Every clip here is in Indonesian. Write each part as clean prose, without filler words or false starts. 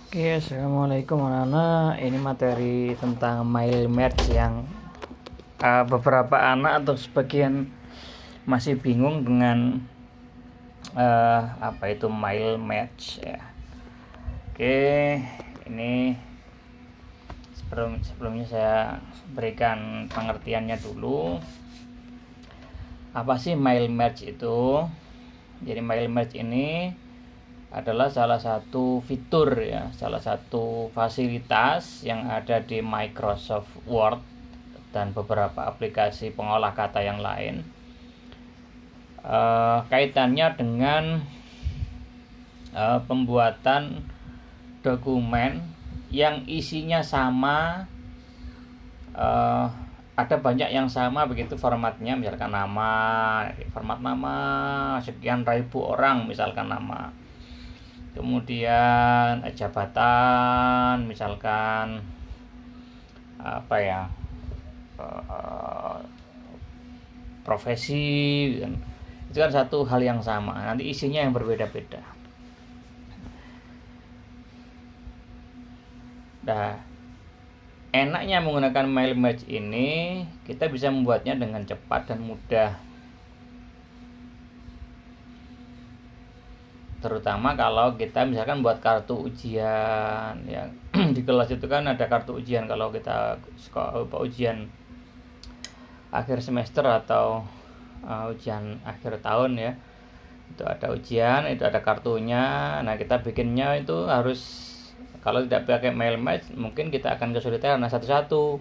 Oke, assalamualaikum anak-anak. Ini materi tentang mile match yang beberapa anak atau sebagian masih bingung dengan apa itu mile match ya. Oke, ini sebelumnya saya berikan pengertiannya dulu. Apa sih mile match itu? Jadi mile match ini adalah salah satu fitur ya, salah satu fasilitas yang ada di Microsoft Word dan beberapa aplikasi pengolah kata yang lain. Kaitannya dengan pembuatan dokumen yang isinya sama, ada banyak yang sama begitu formatnya, misalkan format nama sekian ribu orang, misalkan nama. Kemudian jabatan, misalkan apa ya, profesi, itu kan satu hal yang sama. Nanti isinya yang berbeda-beda. Nah, enaknya menggunakan mile match ini, kita bisa membuatnya dengan cepat dan mudah. Terutama kalau kita misalkan buat kartu ujian ya. Di kelas itu kan ada kartu ujian kalau kita ujian akhir semester atau ujian akhir tahun ya, itu ada ujian, itu ada kartunya. Nah, kita bikinnya itu harus, kalau tidak pakai mile match mungkin kita akan kesulitan satu-satu.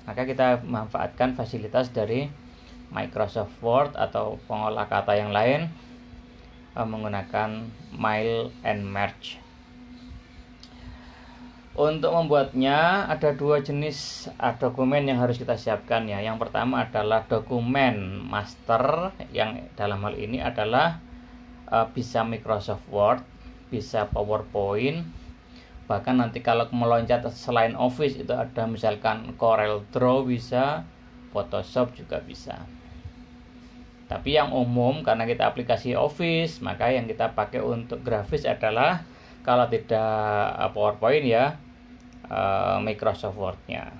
Maka kita manfaatkan fasilitas dari Microsoft Word atau pengolah kata yang lain menggunakan mile and match. Untuk membuatnya ada dua jenis dokumen yang harus kita siapkan ya. Yang pertama adalah dokumen master, yang dalam hal ini adalah bisa Microsoft Word, bisa PowerPoint, bahkan nanti kalau meloncat selain Office itu ada misalkan Corel Draw, bisa Photoshop juga bisa. Tapi yang umum, karena kita aplikasi Office, maka yang kita pakai untuk grafis adalah, kalau tidak PowerPoint ya, Microsoft Word-nya.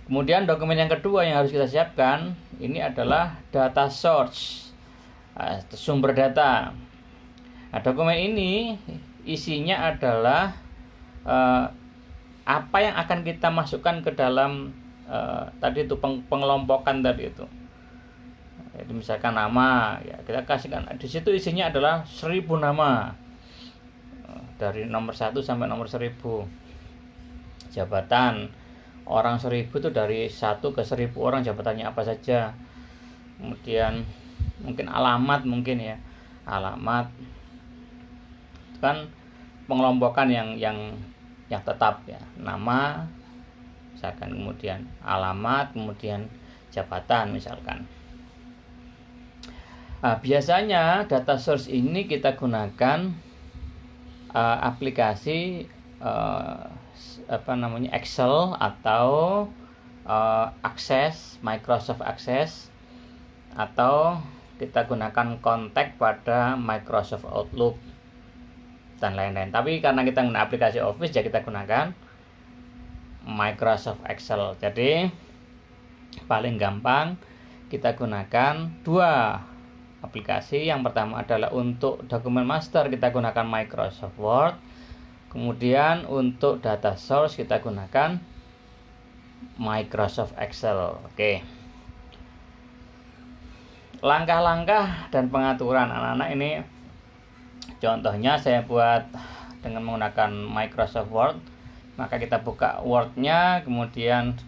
Kemudian dokumen yang kedua yang harus kita siapkan, ini adalah data source, sumber data. Nah, dokumen ini isinya adalah apa yang akan kita masukkan ke dalam tadi itu pengelompokan tadi itu. Jadi misalkan nama ya, kita kasihkan di situ isinya adalah 1000 nama, dari nomor 1 sampai nomor 1000. Jabatan orang 1000 itu dari 1 ke 1000 orang, jabatannya apa saja. Kemudian mungkin alamat, mungkin ya alamat, kan pengelompokan yang tetap ya, nama misalkan, kemudian alamat, kemudian jabatan misalkan. Biasanya data source ini kita gunakan aplikasi Excel atau Access, Microsoft Access, atau kita gunakan kontak pada Microsoft Outlook dan lain-lain. Tapi karena kita menggunakan aplikasi Office, ya kita gunakan Microsoft Excel. Jadi paling gampang kita gunakan dua aplikasi. Yang pertama adalah untuk dokumen master kita gunakan Microsoft Word. Kemudian untuk data source kita gunakan Microsoft Excel. Oke. Langkah-langkah dan pengaturan anak-anak ini, contohnya saya buat dengan menggunakan Microsoft Word. Maka kita buka Word-nya, kemudian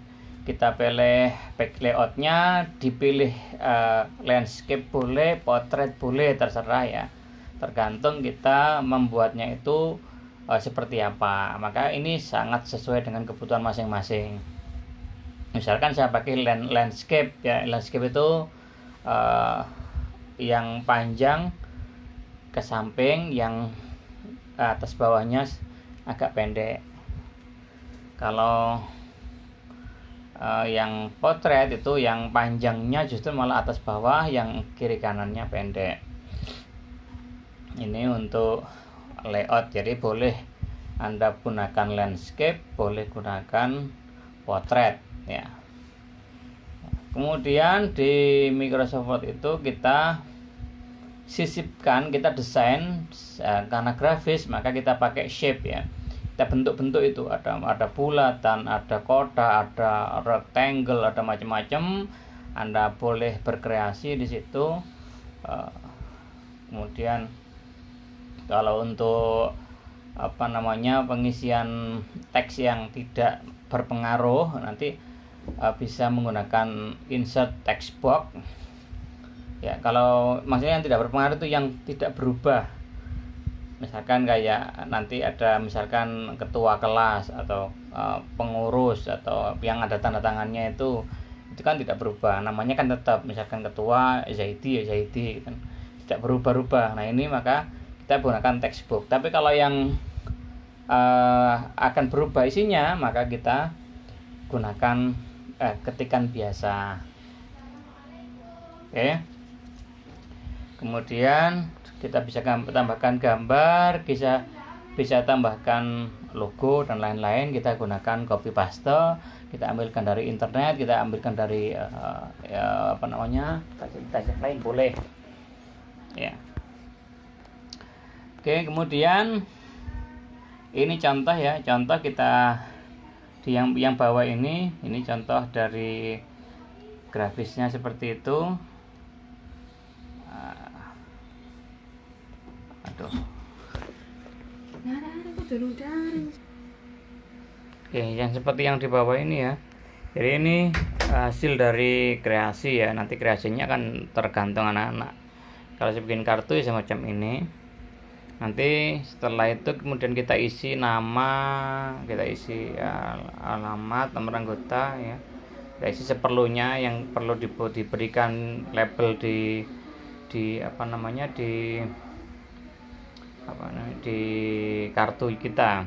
kita pilih back layout-nya, dipilih landscape boleh, portrait boleh, terserah ya, tergantung kita membuatnya itu seperti apa. Maka ini sangat sesuai dengan kebutuhan masing-masing. Misalkan saya pakai landscape ya, landscape itu yang panjang ke samping, yang atas bawahnya agak pendek. Kalau yang potret itu yang panjangnya justru malah atas bawah, yang kiri kanannya pendek. Ini untuk layout, jadi boleh Anda gunakan landscape, boleh gunakan portrait ya. Kemudian di Microsoft Word itu kita sisipkan, kita desain karena grafis maka kita pakai shape ya. Kita bentuk-bentuk itu ada bulatan, ada kotak, ada rectangle, ada macam-macam. Anda boleh berkreasi di situ. Kemudian kalau untuk pengisian teks yang tidak berpengaruh nanti bisa menggunakan insert text box ya. Kalau maksudnya yang tidak berpengaruh itu yang tidak berubah, misalkan kayak nanti ada misalkan ketua kelas atau pengurus atau yang ada tanda tangannya itu kan tidak berubah, namanya kan tetap misalkan ketua Zaidi kan tidak berubah-ubah. Nah ini maka kita gunakan textbook. Tapi kalau yang akan berubah isinya maka kita gunakan ketikan biasa. Oke. Kemudian kita bisa tambahkan gambar, bisa tambahkan logo dan lain-lain. Kita gunakan copy paste, kita ambilkan dari internet, kita ambilkan dari fasilitas lain boleh ya. Oke, kemudian ini contoh ya, contoh kita di yang bawah ini contoh dari grafisnya seperti itu. Oke, yang seperti yang di bawah ini ya. Jadi ini hasil dari kreasi ya. Nanti kreasinya kan tergantung anak-anak. Kalau saya bikin kartu ya semacam ini. Nanti setelah itu kemudian kita isi nama, kita isi alamat, nomor anggota ya. Kita isi seperlunya, yang perlu diberikan label di kartu kita.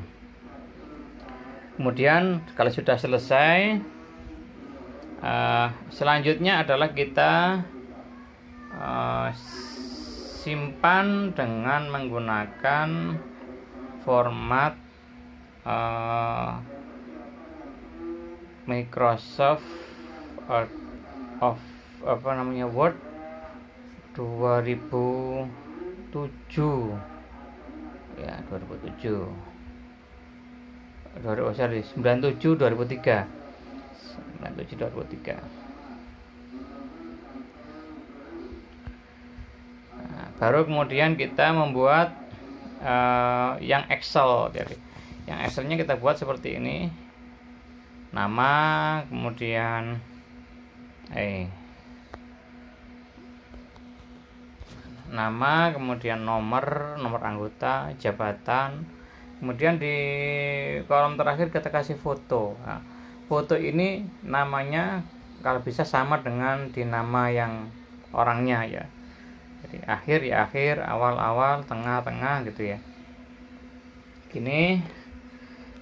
Kemudian kalau sudah selesai, selanjutnya adalah kita simpan dengan menggunakan format Microsoft Word 2007 ya, 2007 97 2003 97 2003. Baru kemudian kita membuat yang Excel. Jadi yang Excelnya kita buat seperti ini, nama, kemudian nama, kemudian nomor anggota, jabatan, kemudian di kolom terakhir kita kasih foto. Nah, foto ini namanya kalau bisa sama dengan di nama yang orangnya ya. Jadi akhir ya akhir, awal, tengah gitu ya. Gini.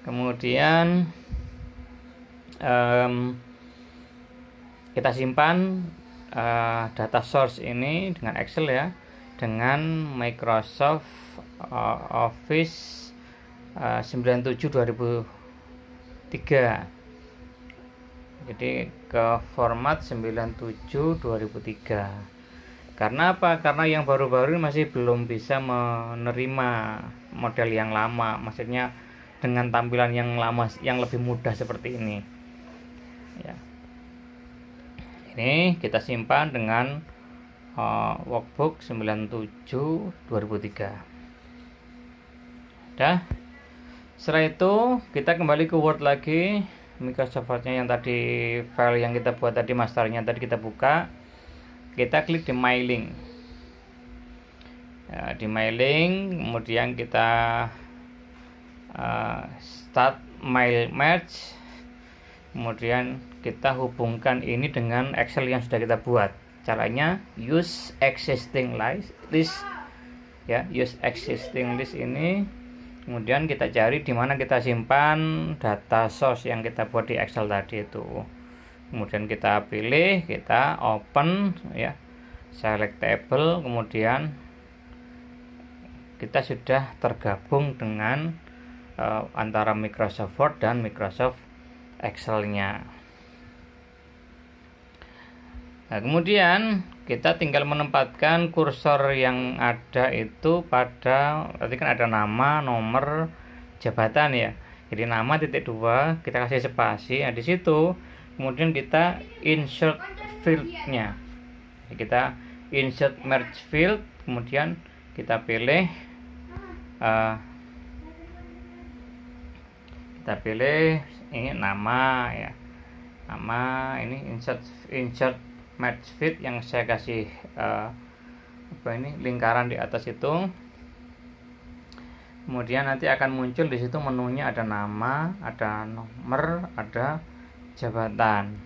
Kemudian kita simpan data source ini dengan Excel ya, dengan Microsoft Office 97 2003. Jadi ke format 97 2003. Karena apa? Karena yang baru-baru masih belum bisa menerima model yang lama, maksudnya dengan tampilan yang lama yang lebih mudah seperti ini. Ya. Ini kita simpan dengan workbook 97 2003. Dah. Setelah itu kita kembali ke Word lagi, Microsoft Word-nya yang tadi, file yang kita buat tadi, masternya tadi kita buka. Kita klik di mailing ya, di mailing, kemudian kita start mail merge, kemudian kita hubungkan ini dengan Excel yang sudah kita buat. Caranya use existing list ya, use existing list ini, kemudian kita cari di mana kita simpan data source yang kita buat di Excel tadi itu. Kemudian kita pilih, kita open ya, select table, kemudian kita sudah tergabung dengan antara Microsoft Word dan Microsoft Excel-nya. Nah, kemudian kita tinggal menempatkan kursor yang ada itu pada, tadi kan ada nama, nomor, jabatan ya. Jadi nama titik 2, kita kasih spasi. Nah, di situ kemudian kita insert field-nya. Jadi kita insert merge field, kemudian kita pilih ini nama ya. Nama ini insert match fit yang saya kasih lingkaran di atas itu. Kemudian nanti akan muncul di situ menunya, ada nama, ada nomor, ada jabatan,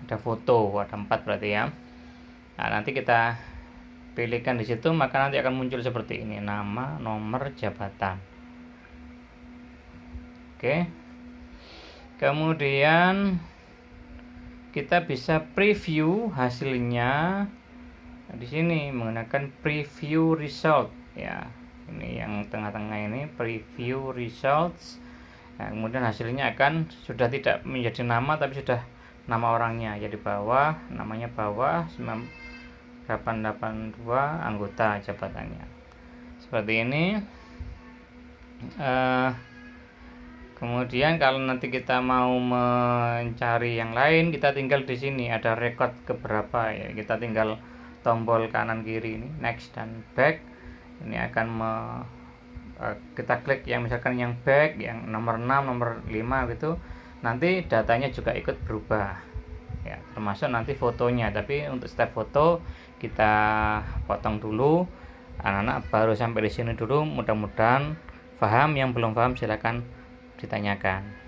ada foto, ada 4 berarti ya. Nah, nanti kita pilihkan di situ, maka nanti akan muncul seperti ini, nama, nomor, jabatan. Oke. Kemudian kita bisa preview hasilnya di sini menggunakan preview result ya. Ini yang tengah-tengah ini preview results. Nah, kemudian hasilnya akan sudah tidak menjadi nama tapi sudah nama orangnya. Jadi bawah, namanya bawah 882 anggota jabatannya. Seperti ini. Kemudian kalau nanti kita mau mencari yang lain, kita tinggal di sini ada record keberapa ya. Kita tinggal tombol kanan kiri ini next dan back. Ini akan kita klik yang misalkan yang back, yang nomor 6, nomor 5 gitu. Nanti datanya juga ikut berubah. Ya, termasuk nanti fotonya. Tapi untuk step foto kita potong dulu. Anak-anak baru sampai di sini dulu. Mudah-mudahan paham. Yang belum paham silakan ditanyakan.